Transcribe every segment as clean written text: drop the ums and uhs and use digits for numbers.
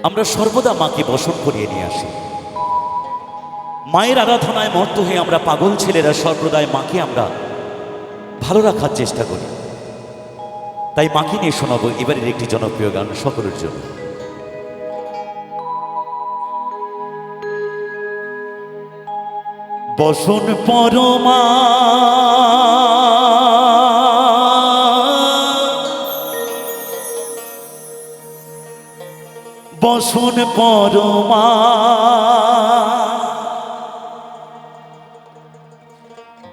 আমরা সর্বদা মাকে বসন করিয়ে নিয়ে আসি। মায়ের আরাধনায় মত্ত হয়ে আমরা পাগল ছেলেরা সর্বদাই মাকে আমরা ভালো রাখার চেষ্টা করি। তাই মাকে নিয়ে শোনাবো এবারের একটি জনপ্রিয় গান সকলের জন্য। বসন পরমা বসন পরমা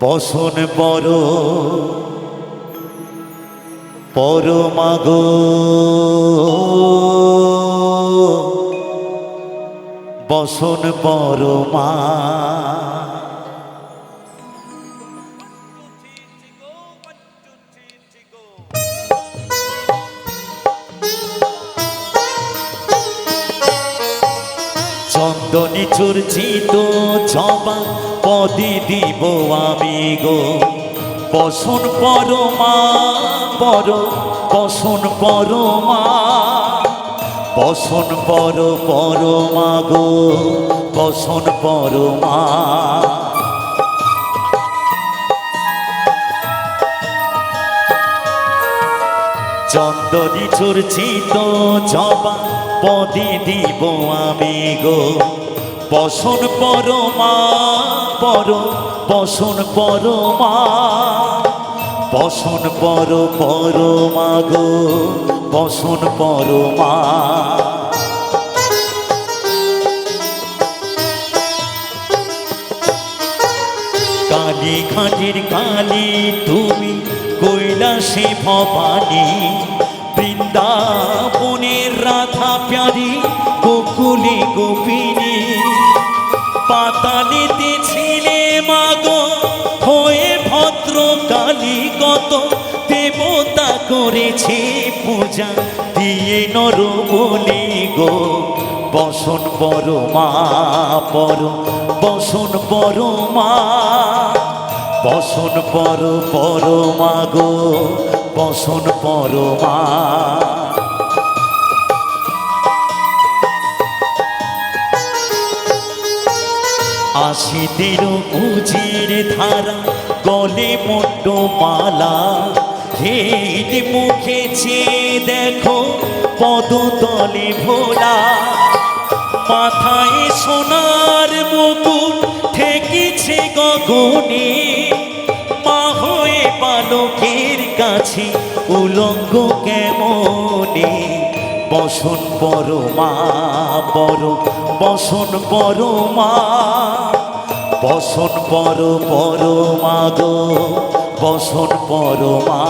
বসন বড় পরমা গো বসন পরমা চন্দনে চর্চিত জবা পদে দিব আমি গো বসন পরমা পর বসন পরমা বসন পর পরমা গো বসন পরমা চন্দনে চর্চিত জবা পদে দিব আমি গো বসন পরমা পর বসন পরমা বসন পর পরমা গো বসন পরমা কালী ঘাটের কালী তুমি কৈলাসে ভবানী বৃন্দাবনের রাধা প্যারি গোকুলে গোপিনী পাতালেতে ছিলে মাগো হয়ে ভদ্র কালী কত দেবতা করেছে পূজা দিয়ে নর বলে গো বসন পরমা পর বসন পরমা বসন পর পরমা গো বসন পরমা আশিতের উজির ধারা গলে মোট মালা হেট মুখে চেয়ে দেখো পদতলে ভোলা মাথায় সোনার মুকুট ঠেকিছে গগনে মা হয়ে বালকের কাছে উলঙ্গ কেমনে বসন পরমা পর বসন পরমা বসন পর পরমা গো বসন পরমা